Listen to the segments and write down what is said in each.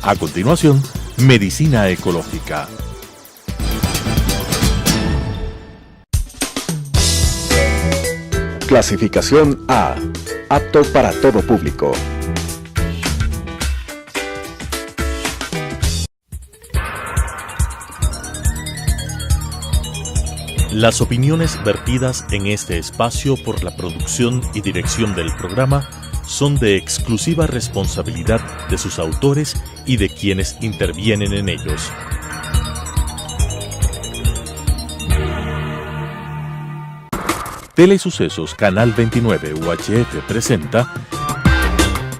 A continuación, Medicina Ecológica. Clasificación A. Apto para todo público. Las opiniones vertidas en este espacio por la producción y dirección del programa son de exclusiva responsabilidad de sus autores y de quienes intervienen en ellos. Telesucesos Canal 29 UHF presenta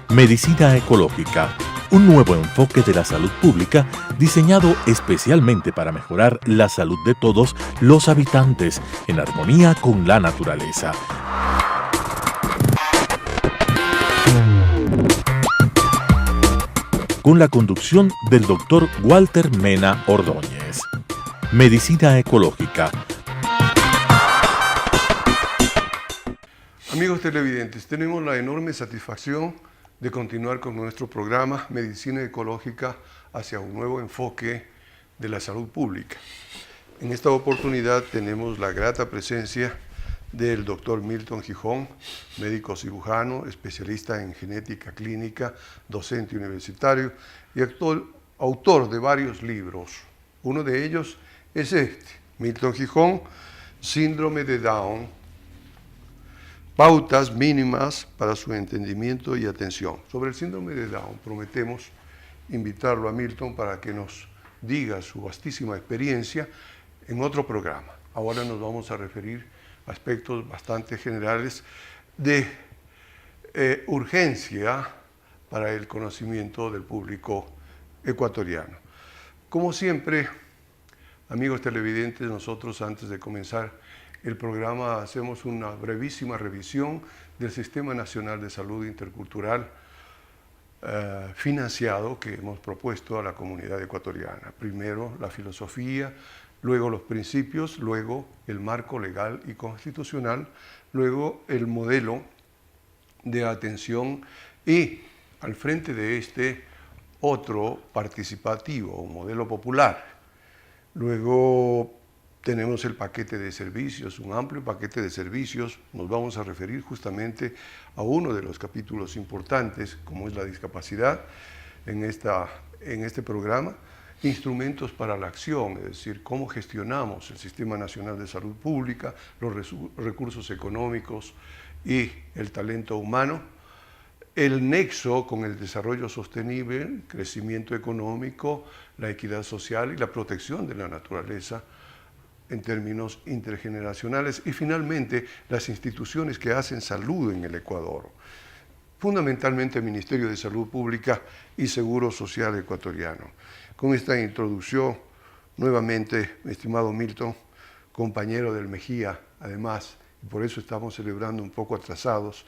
Medicina Ecológica, un nuevo enfoque de la salud pública diseñado especialmente para mejorar la salud de todos los habitantes en armonía con la naturaleza. Con la conducción del Dr. Walter Mena Ordóñez. Medicina Ecológica. Amigos televidentes, tenemos la enorme satisfacción de continuar con nuestro programa Medicina Ecológica hacia un nuevo enfoque de la salud pública. En esta oportunidad tenemos la grata presencia del Dr. Milton Gijón, médico cirujano, especialista en genética clínica, docente universitario y autor de varios libros. Uno de ellos es este, Milton Gijón, Síndrome de Down, pautas mínimas para su entendimiento y atención. Sobre el síndrome de Down prometemos invitarlo a Milton para que nos diga su vastísima experiencia en otro programa. Ahora nos vamos a referir a aspectos bastante generales de urgencia para el conocimiento del público ecuatoriano. Como siempre, amigos televidentes, nosotros antes de comenzar el programa hacemos una brevísima revisión del Sistema Nacional de Salud Intercultural financiado que hemos propuesto a la comunidad ecuatoriana. Primero la filosofía, luego los principios, luego el marco legal y constitucional, luego el modelo de atención y al frente de este otro participativo, un modelo popular. Luego tenemos el paquete de servicios, un amplio paquete de servicios. Nos vamos a referir justamente a uno de los capítulos importantes, como es la discapacidad, en este programa. Instrumentos para la acción, es decir, cómo gestionamos el Sistema Nacional de Salud Pública, los recursos económicos y el talento humano. El nexo con el desarrollo sostenible, el crecimiento económico, la equidad social y la protección de la naturaleza en términos intergeneracionales, y finalmente las instituciones que hacen salud en el Ecuador, fundamentalmente el Ministerio de Salud Pública y Seguro Social ecuatoriano. Con esta introducción, nuevamente, mi estimado Milton, compañero del Mejía, además, y por eso estamos celebrando un poco atrasados,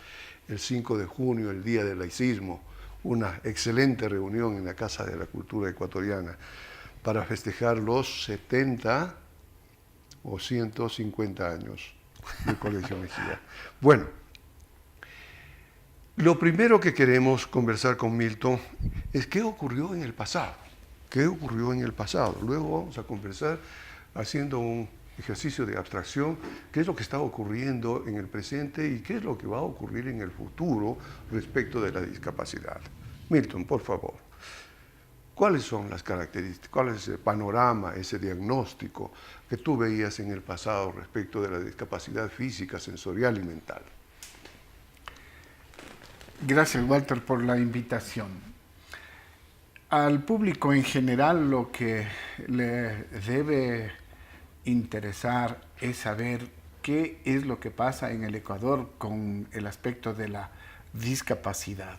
el 5 de junio, el Día del Laicismo, una excelente reunión en la Casa de la Cultura Ecuatoriana para festejar los 70 o 150 años del Colegio Mejía. Bueno, lo primero que queremos conversar con Milton es qué ocurrió en el pasado. ¿Qué ocurrió en el pasado? Luego vamos a conversar haciendo un ejercicio de abstracción, qué es lo que está ocurriendo en el presente y qué es lo que va a ocurrir en el futuro respecto de la discapacidad. Milton, por favor, ¿cuáles son las características, cuál es ese panorama, ese diagnóstico que tú veías en el pasado respecto de la discapacidad física, sensorial y mental? Gracias, Walter, por la invitación. Al público en general lo que le debe interesar es saber qué es lo que pasa en el Ecuador con el aspecto de la discapacidad.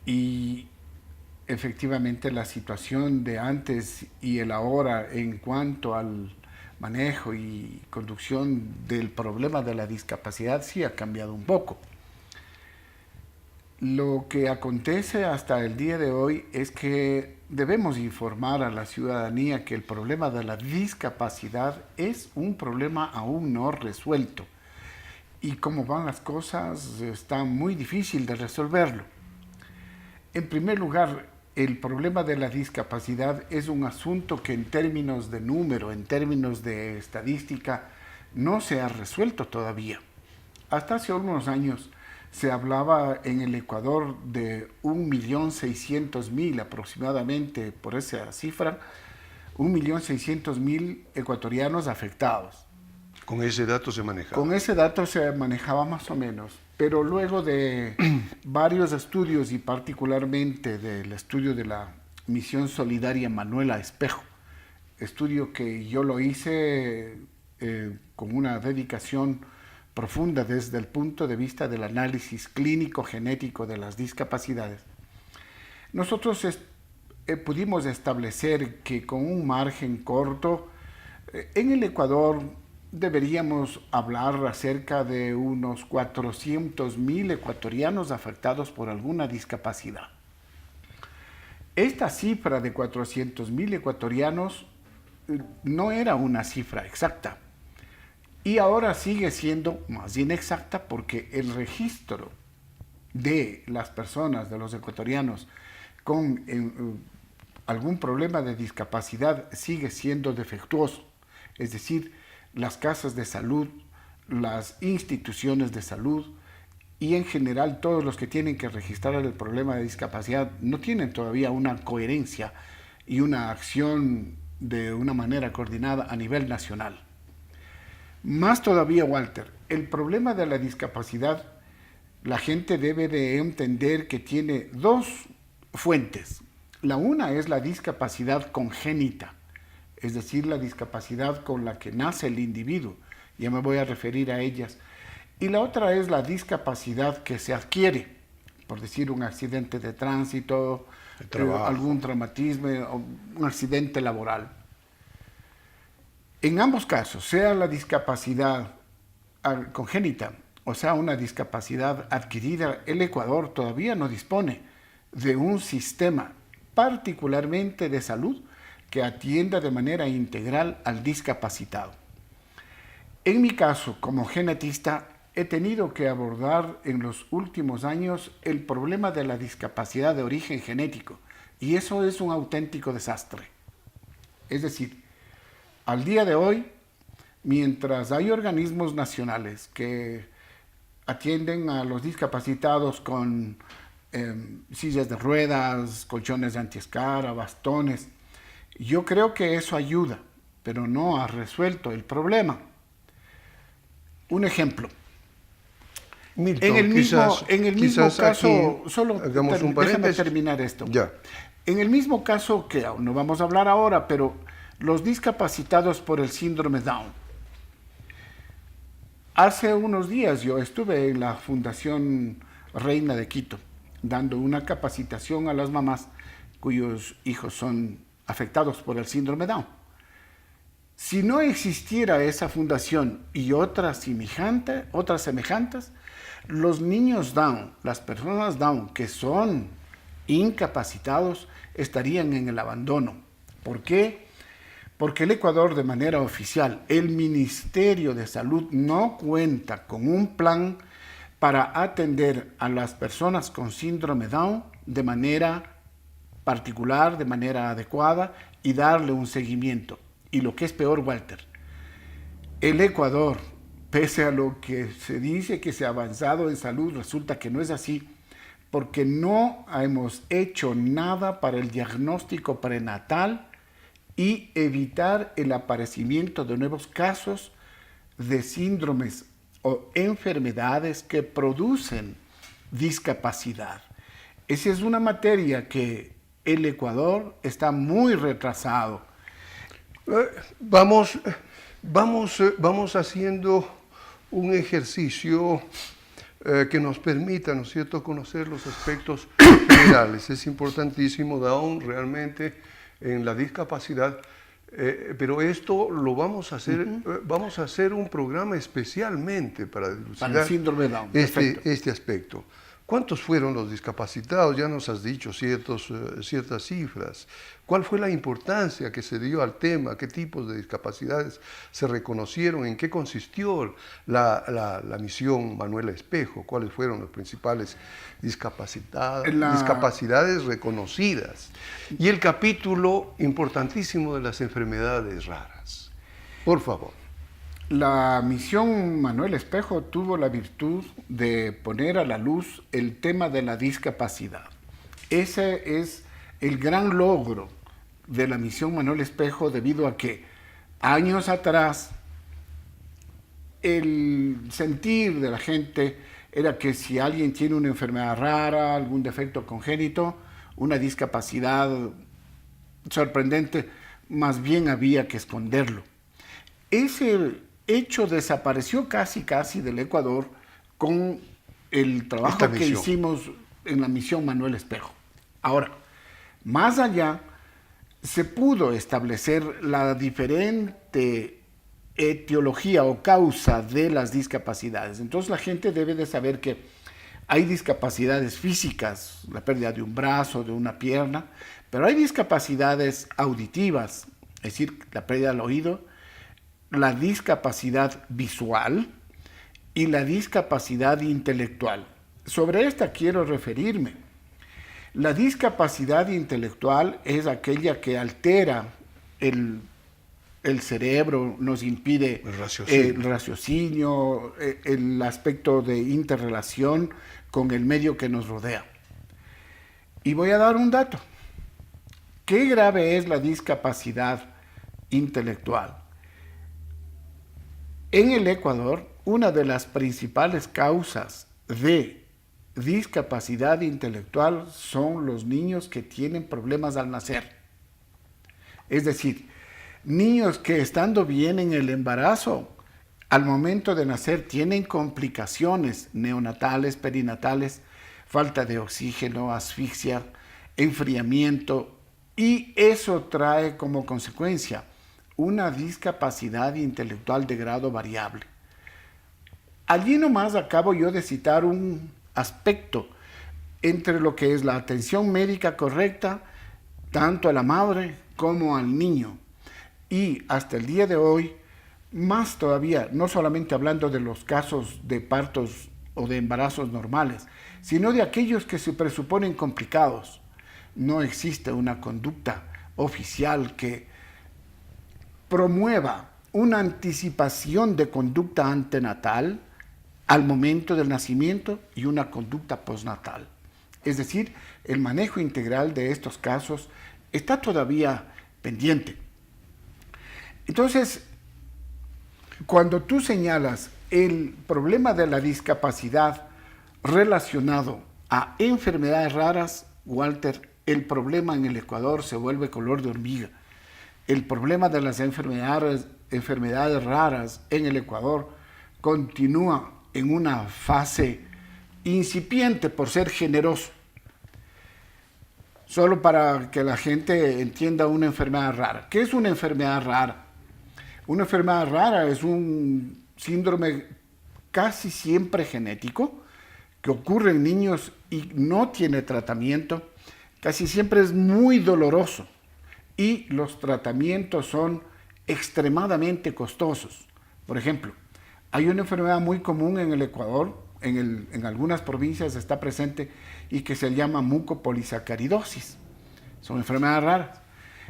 Y efectivamente la situación de antes y el ahora en cuanto al manejo y conducción del problema de la discapacidad sí ha cambiado un poco. Lo que acontece hasta el día de hoy es que debemos informar a la ciudadanía que el problema de la discapacidad es un problema aún no resuelto. Y como van las cosas, está muy difícil de resolverlo. En primer lugar, el problema de la discapacidad es un asunto que en términos de número, en términos de estadística, no se ha resuelto todavía. Hasta hace unos años se hablaba en el Ecuador de 1.600.000 aproximadamente, por esa cifra, 1.600.000 ecuatorianos afectados. ¿Con ese dato se manejaba? Con ese dato se manejaba más o menos, pero luego de varios estudios y particularmente del estudio de la Misión Solidaria Manuela Espejo, estudio que yo lo hice con una dedicación profunda desde el punto de vista del análisis clínico genético de las discapacidades, nosotros pudimos establecer que con un margen corto, en el Ecuador deberíamos hablar acerca de unos 400.000 ecuatorianos afectados por alguna discapacidad. Esta cifra de 400.000 ecuatorianos no era una cifra exacta y ahora sigue siendo más inexacta porque el registro de las personas, de los ecuatorianos con algún problema de discapacidad sigue siendo defectuoso, es decir, las casas de salud, las instituciones de salud y en general todos los que tienen que registrar el problema de discapacidad no tienen todavía una coherencia y una acción de una manera coordinada a nivel nacional. Más todavía, Walter, el problema de la discapacidad, la gente debe de entender que tiene dos fuentes. La una es la discapacidad congénita, es decir, la discapacidad con la que nace el individuo, ya me voy a referir a ellas, y la otra es la discapacidad que se adquiere, por decir un accidente de tránsito, algún traumatismo, un accidente laboral. En ambos casos, sea la discapacidad congénita o sea una discapacidad adquirida, el Ecuador todavía no dispone de un sistema particularmente de salud que atienda de manera integral al discapacitado. En mi caso, como genetista, he tenido que abordar en los últimos años el problema de la discapacidad de origen genético, y eso es un auténtico desastre. Es decir, al día de hoy, mientras hay organismos nacionales que atienden a los discapacitados con sillas de ruedas, colchones de antiescara, bastones, yo creo que eso ayuda, pero no ha resuelto el problema. Un ejemplo. Milton, en el mismo caso, solo déjame terminar esto. Ya. En el mismo caso que no vamos a hablar ahora, pero los discapacitados por el síndrome Down. Hace unos días yo estuve en la Fundación Reina de Quito, dando una capacitación a las mamás cuyos hijos son afectados por el síndrome Down. Si no existiera esa fundación y otras semejantes, los niños Down, las personas Down que son incapacitados, estarían en el abandono. ¿Por qué? Porque el Ecuador, de manera oficial, el Ministerio de Salud no cuenta con un plan para atender a las personas con síndrome Down de manera particular, de manera adecuada y darle un seguimiento. Y lo que es peor, Walter, el Ecuador, pese a lo que se dice que se ha avanzado en salud, resulta que no es así, porque no hemos hecho nada para el diagnóstico prenatal y evitar el aparecimiento de nuevos casos de síndromes o enfermedades que producen discapacidad. Esa es una materia que el Ecuador está muy retrasado. Vamos haciendo un ejercicio que nos permita, ¿no es cierto?, conocer los aspectos generales. Es importantísimo, Down, realmente en la discapacidad, pero esto lo vamos a hacer, vamos a hacer un programa especialmente para dilucidar el síndrome Down. este aspecto. ¿Cuántos fueron los discapacitados? Ya nos has dicho ciertas cifras. ¿Cuál fue la importancia que se dio al tema? ¿Qué tipos de discapacidades se reconocieron? ¿En qué consistió la misión Manuel Espejo? ¿Cuáles fueron las principales discapacidades reconocidas? Y el capítulo importantísimo de las enfermedades raras. Por favor. La misión Manuel Espejo tuvo la virtud de poner a la luz el tema de la discapacidad. Ese es el gran logro de la misión Manuel Espejo, debido a que años atrás el sentir de la gente era que si alguien tiene una enfermedad rara, algún defecto congénito, una discapacidad sorprendente, más bien había que esconderlo. Ese hecho desapareció casi del Ecuador con el trabajo que hicimos en la misión Manuel Espejo. Ahora, más allá, se pudo establecer la diferente etiología o causa de las discapacidades. Entonces la gente debe de saber que hay discapacidades físicas, la pérdida de un brazo, de una pierna, pero hay discapacidades auditivas, es decir, la pérdida del oído, la discapacidad visual y la discapacidad intelectual. Sobre esta quiero referirme. La discapacidad intelectual es aquella que altera el cerebro, nos impide el raciocinio, el aspecto de interrelación con el medio que nos rodea. Y voy a dar un dato. ¿Qué grave es la discapacidad intelectual? En el Ecuador, una de las principales causas de discapacidad intelectual son los niños que tienen problemas al nacer. Es decir, niños que estando bien en el embarazo, al momento de nacer tienen complicaciones neonatales, perinatales, falta de oxígeno, asfixia, enfriamiento, y eso trae como consecuencia una discapacidad intelectual de grado variable. Allí nomás acabo yo de citar un aspecto entre lo que es la atención médica correcta, tanto a la madre como al niño. Y hasta el día de hoy, más todavía, no solamente hablando de los casos de partos o de embarazos normales, sino de aquellos que se presuponen complicados. No existe una conducta oficial que promueva una anticipación de conducta antenatal al momento del nacimiento y una conducta postnatal. Es decir, el manejo integral de estos casos está todavía pendiente. Entonces, cuando tú señalas el problema de la discapacidad relacionado a enfermedades raras, Walter, el problema en el Ecuador se vuelve color de hormiga. El problema de las enfermedades raras en el Ecuador continúa en una fase incipiente, por ser generoso. Solo para que la gente entienda una enfermedad rara. ¿Qué es una enfermedad rara? Una enfermedad rara es un síndrome casi siempre genético que ocurre en niños y no tiene tratamiento. Casi siempre es muy doloroso y los tratamientos son extremadamente costosos. Por ejemplo, hay una enfermedad muy común en el Ecuador, en algunas provincias está presente, y que se llama mucopolisacaridosis. Son enfermedades raras.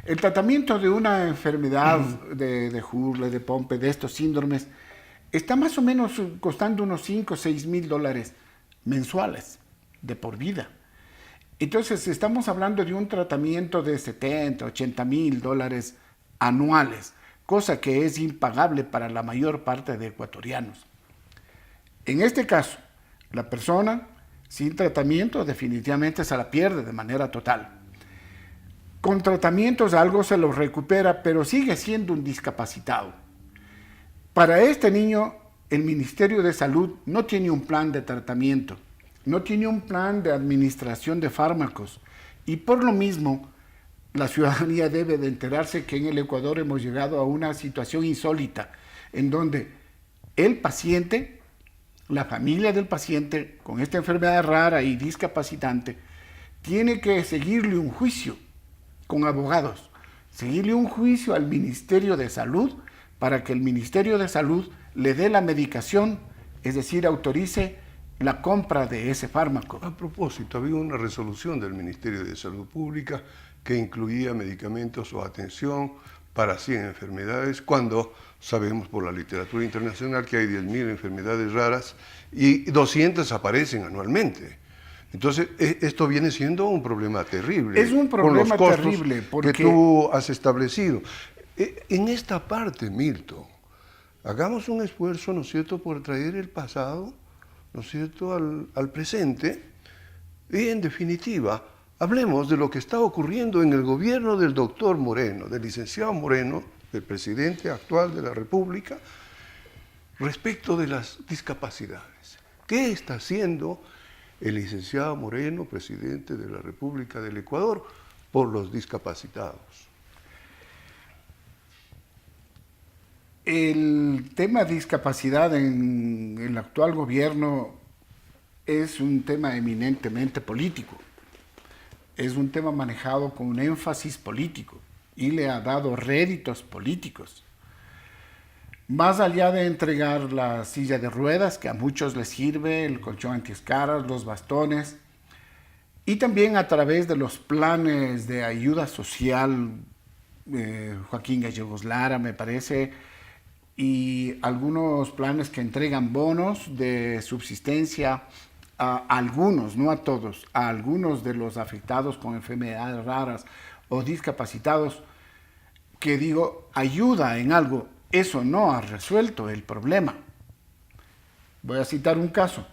El tratamiento de una enfermedad de Hurley, de Pompe, de estos síndromes, está más o menos costando unos 5 o 6 mil dólares mensuales, de por vida. Entonces, estamos hablando de un tratamiento de 70, 80 mil dólares anuales, cosa que es impagable para la mayor parte de ecuatorianos. En este caso, la persona sin tratamiento definitivamente se la pierde de manera total. Con tratamientos algo se lo recupera, pero sigue siendo un discapacitado. Para este niño, el Ministerio de Salud no tiene un plan de tratamiento, no tiene un plan de administración de fármacos, y por lo mismo, la ciudadanía debe de enterarse que en el Ecuador hemos llegado a una situación insólita, en donde el paciente la familia del paciente con esta enfermedad rara y discapacitante tiene que seguirle un juicio con abogados, seguirle un juicio al Ministerio de Salud para que el Ministerio de Salud le dé la medicación, es decir, autorice la compra de ese fármaco. A propósito, había una resolución del Ministerio de Salud Pública que incluía medicamentos o atención para 100 enfermedades, cuando sabemos por la literatura internacional que hay 10.000 enfermedades raras y 200 aparecen anualmente. Entonces, esto viene siendo un problema terrible. Es un problema con los costos terrible porque que tú has establecido. En esta parte, Milton, hagamos un esfuerzo, ¿no es cierto?, por traer el pasado, ¿no es cierto?, al presente, y en definitiva, hablemos de lo que está ocurriendo en el gobierno del doctor Moreno, del licenciado Moreno, del presidente actual de la República, respecto de las discapacidades. ¿Qué está haciendo el licenciado Moreno, presidente de la República del Ecuador, por los discapacitados? El tema de discapacidad en el actual gobierno es un tema eminentemente político. Es un tema manejado con un énfasis político y le ha dado réditos políticos. Más allá de entregar la silla de ruedas, que a muchos les sirve, el colchón antiescaras, los bastones, y también a través de los planes de ayuda social, Joaquín Gallegos Lara, me parece, y algunos planes que entregan bonos de subsistencia a algunos, no a todos, a algunos de los afectados con enfermedades raras o discapacitados, que digo, ayuda en algo. Eso no ha resuelto el problema. Voy a citar un caso.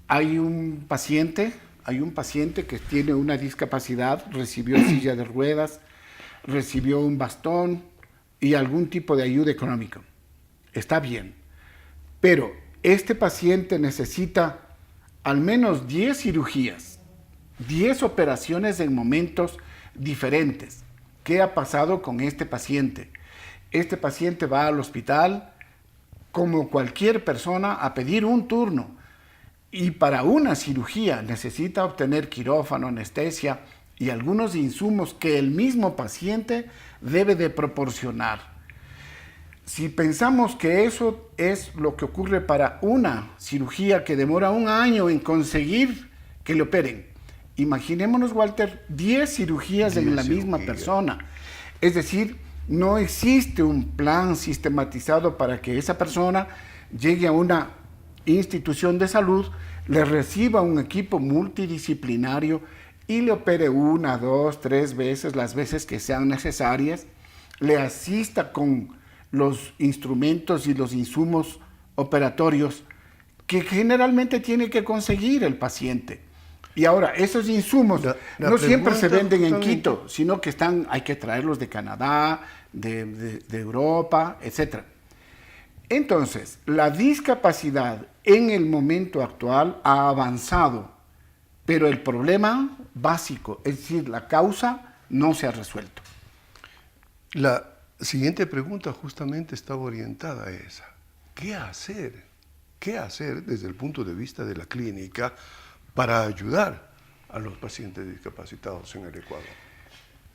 Hay un paciente que tiene una discapacidad, recibió silla de ruedas, recibió un bastón y algún tipo de ayuda económica. Está bien, pero este paciente necesita al menos 10 cirugías, 10 operaciones en momentos diferentes. ¿Qué ha pasado con este paciente? Este paciente va al hospital como cualquier persona a pedir un turno y para una cirugía necesita obtener quirófano, anestesia y algunos insumos que el mismo paciente debe de proporcionar. Si pensamos que eso es lo que ocurre para una cirugía que demora un año en conseguir que le operen, imaginémonos, Walter, 10 cirugías en la misma persona. Es decir, no existe un plan sistematizado para que esa persona llegue a una institución de salud, le reciba un equipo multidisciplinario y le opere 1, 2, 3 veces, las veces que sean necesarias, le asista con los instrumentos y los insumos operatorios que generalmente tiene que conseguir el paciente. Y ahora, esos insumos no siempre se venden en Quito, sino que hay que traerlos de Canadá, de Europa, etc. Entonces, la discapacidad en el momento actual ha avanzado, pero el problema básico, es decir, la causa, no se ha resuelto. La siguiente pregunta justamente estaba orientada a esa. ¿Qué hacer? ¿Qué hacer desde el punto de vista de la clínica para ayudar a los pacientes discapacitados en el Ecuador?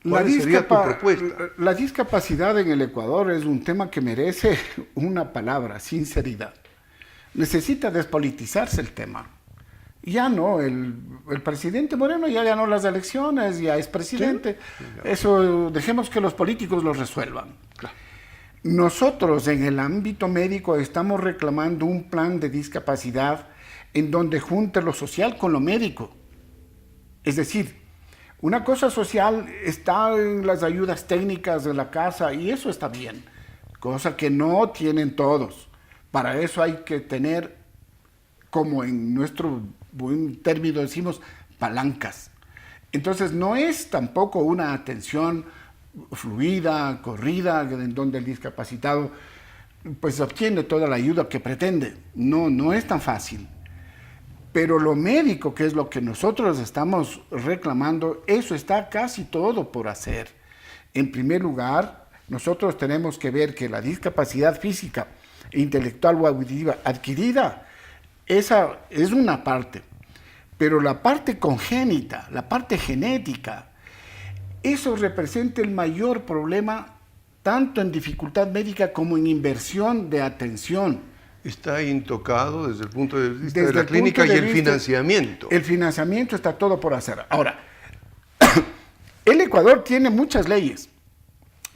¿Cuál sería tu propuesta? La discapacidad en el Ecuador es un tema que merece una palabra: sinceridad. Necesita despolitizarse el tema. Ya no, el presidente Moreno ya ganó las elecciones, ya es presidente. ¿Sí? Eso dejemos que los políticos lo resuelvan. Claro. Nosotros en el ámbito médico estamos reclamando un plan de discapacidad en donde junte lo social con lo médico. Es decir, una cosa social está en las ayudas técnicas de la casa y eso está bien, cosa que no tienen todos. Para eso hay que tener, como en nuestro buen término decimos, palancas. Entonces no es tampoco una atención fluida, corrida, en donde el discapacitado pues obtiene toda la ayuda que pretende. No es tan fácil. Pero lo médico, que es lo que nosotros estamos reclamando, eso está casi todo por hacer. En primer lugar, nosotros tenemos que ver que la discapacidad física, intelectual o auditiva adquirida esa es una parte, pero la parte congénita, la parte genética, eso representa el mayor problema tanto en dificultad médica como en inversión de atención. Está intocado desde el punto de vista de la clínica y el financiamiento. El financiamiento está todo por hacer. Ahora, el Ecuador tiene muchas leyes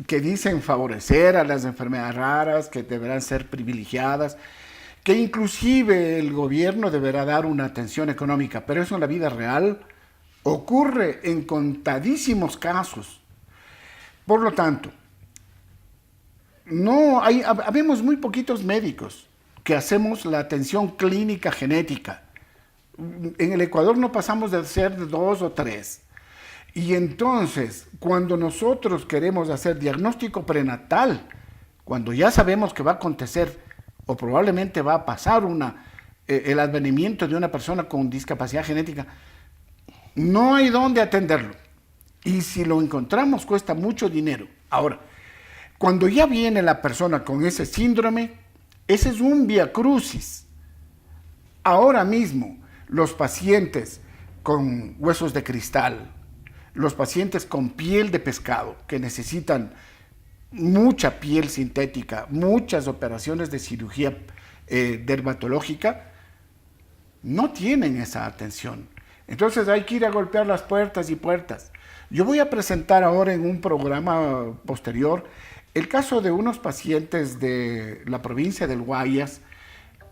que dicen favorecer a las enfermedades raras, que deberán ser privilegiadas, que inclusive el gobierno deberá dar una atención económica, pero eso en la vida real ocurre en contadísimos casos. Por lo tanto, habemos muy poquitos médicos que hacemos la atención clínica genética. En el Ecuador no pasamos de ser 2 o 3. Y entonces, cuando nosotros queremos hacer diagnóstico prenatal, cuando ya sabemos que va a acontecer o probablemente va a pasar el advenimiento de una persona con discapacidad genética, no hay dónde atenderlo. Y si lo encontramos cuesta mucho dinero. Ahora, cuando ya viene la persona con ese síndrome, ese es un viacrucis. Ahora mismo, los pacientes con huesos de cristal, los pacientes con piel de pescado, que necesitan mucha piel sintética, muchas operaciones de cirugía dermatológica, no tienen esa atención. Entonces hay que ir a golpear las puertas y puertas. Yo voy a presentar ahora en un programa posterior el caso de unos pacientes de la provincia del Guayas,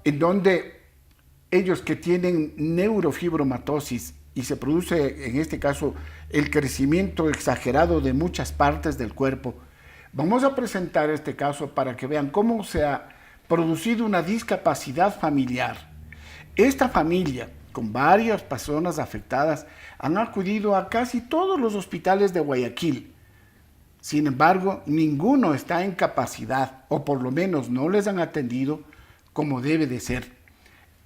en donde ellos que tienen neurofibromatosis y se produce en este caso el crecimiento exagerado de muchas partes del cuerpo, vamos a presentar este caso para que vean cómo se ha producido una discapacidad familiar. Esta familia, con varias personas afectadas, han acudido a casi todos los hospitales de Guayaquil. Sin embargo, ninguno está en capacidad, o por lo menos no les han atendido como debe de ser.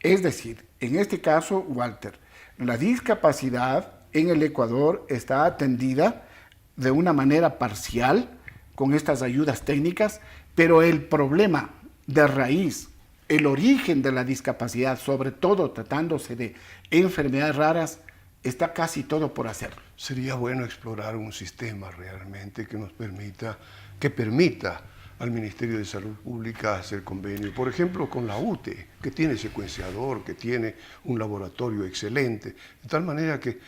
Es decir, en este caso, Walter, la discapacidad en el Ecuador está atendida de una manera parcial con estas ayudas técnicas, pero el problema de raíz, el origen de la discapacidad, sobre todo tratándose de enfermedades raras, está casi todo por hacer. Sería bueno explorar un sistema realmente que nos permita al Ministerio de Salud Pública hacer convenio, por ejemplo, con la UTE, que tiene secuenciador, que tiene un laboratorio excelente, de tal manera que,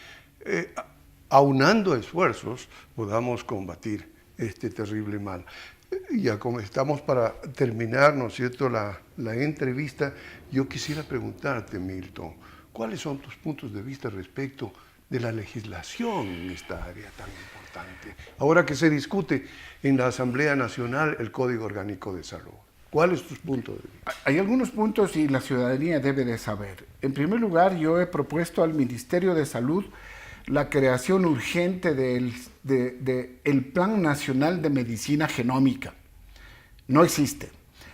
aunando esfuerzos, podamos combatir este terrible mal. Ya como estamos para terminar, ¿no es cierto?, la entrevista, yo quisiera preguntarte, Milton, ¿cuáles son tus puntos de vista respecto de la legislación en esta área tan importante? Ahora que se discute en la Asamblea Nacional el Código Orgánico de Salud. ¿Cuáles tus puntos de vista? Hay algunos puntos y la ciudadanía debe de saber. En primer lugar, yo he propuesto al Ministerio de Salud la creación urgente del Plan Nacional de Medicina Genómica. No existe.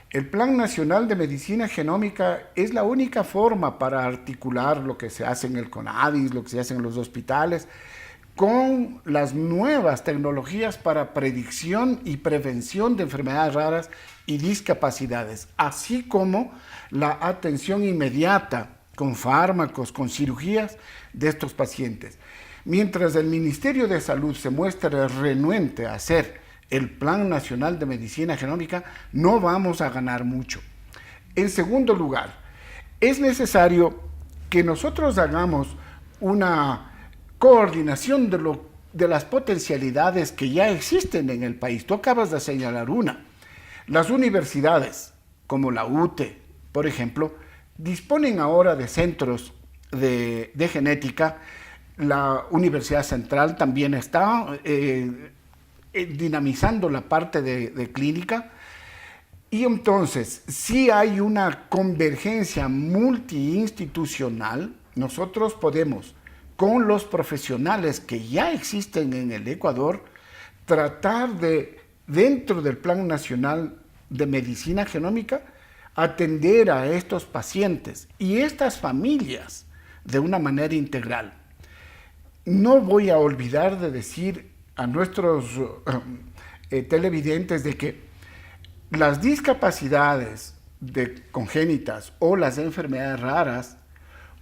El Plan Nacional de Medicina Genómica es la única forma para articular lo que se hace en el CONADIS, lo que se hace en los hospitales, con las nuevas tecnologías para predicción y prevención de enfermedades raras y discapacidades, así como la atención inmediata con fármacos, con cirugías de estos pacientes. Mientras el Ministerio de Salud se muestre renuente a hacer el Plan Nacional de Medicina Genómica, no vamos a ganar mucho. En segundo lugar, es necesario que nosotros hagamos una coordinación de las potencialidades que ya existen en el país. Tú acabas de señalar una. Las universidades, como la UTE, por ejemplo, disponen ahora de centros de genética. La Universidad Central también está dinamizando la parte de clínica. Y entonces, si hay una convergencia multiinstitucional, nosotros podemos, con los profesionales que ya existen en el Ecuador, tratar de, dentro del Plan Nacional de Medicina Genómica, atender a estos pacientes y estas familias de una manera integral. No voy a olvidar de decir a nuestros televidentes de que las discapacidades congénitas o las enfermedades raras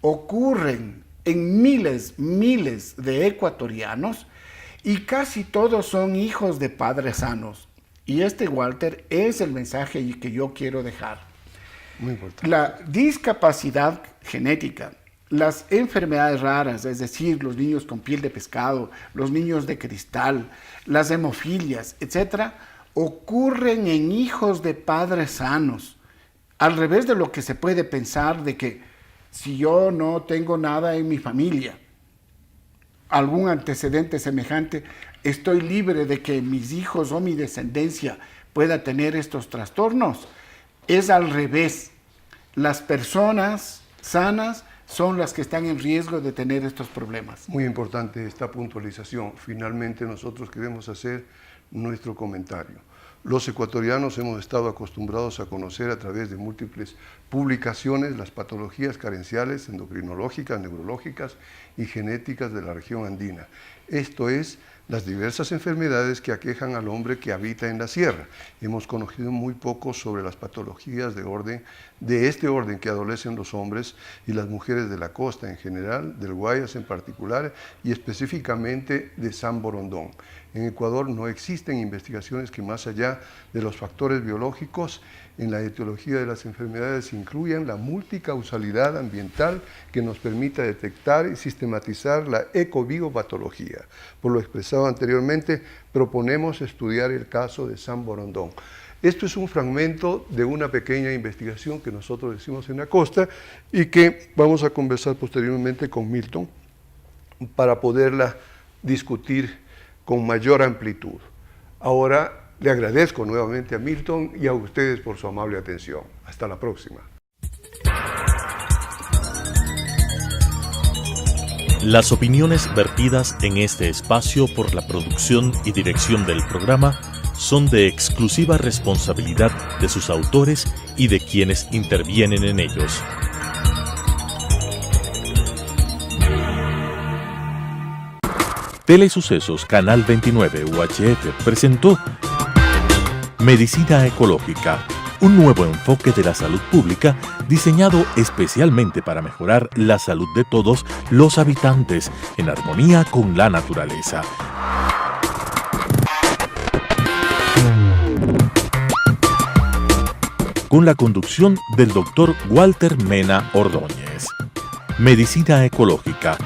ocurren en miles de ecuatorianos y casi todos son hijos de padres sanos. Y Walter, es el mensaje que yo quiero dejar. Muy importante. La discapacidad genética, las enfermedades raras, es decir, los niños con piel de pescado, los niños de cristal, las hemofilias, etc., ocurren en hijos de padres sanos. Al revés de lo que se puede pensar de que si yo no tengo nada en mi familia, algún antecedente semejante, estoy libre de que mis hijos o mi descendencia pueda tener estos trastornos. Es al revés. Las personas sanas son las que están en riesgo de tener estos problemas. Muy importante esta puntualización. Finalmente nosotros queremos hacer nuestro comentario. Los ecuatorianos hemos estado acostumbrados a conocer a través de múltiples publicaciones las patologías carenciales, endocrinológicas, neurológicas y genéticas de la región andina. Esto es, las diversas enfermedades que aquejan al hombre que habita en la sierra. Hemos conocido muy poco sobre las patologías de este orden que adolecen los hombres y las mujeres de la costa en general, del Guayas en particular y específicamente de San Borondón. En Ecuador no existen investigaciones que más allá de los factores biológicos en la etiología de las enfermedades incluyan la multicausalidad ambiental que nos permita detectar y sistematizar la ecobiopatología. Por lo expresado anteriormente, proponemos estudiar el caso de San Borondón. Esto es un fragmento de una pequeña investigación que nosotros hicimos en la costa y que vamos a conversar posteriormente con Milton para poderla discutir con mayor amplitud. Ahora le agradezco nuevamente a Milton y a ustedes por su amable atención. Hasta la próxima. Las opiniones vertidas en este espacio por la producción y dirección del programa son de exclusiva responsabilidad de sus autores y de quienes intervienen en ellos. Telesucesos Canal 29 UHF presentó Medicina Ecológica, un nuevo enfoque de la salud pública diseñado especialmente para mejorar la salud de todos los habitantes en armonía con la naturaleza. Con la conducción del Dr. Walter Mena Ordóñez. Medicina Ecológica,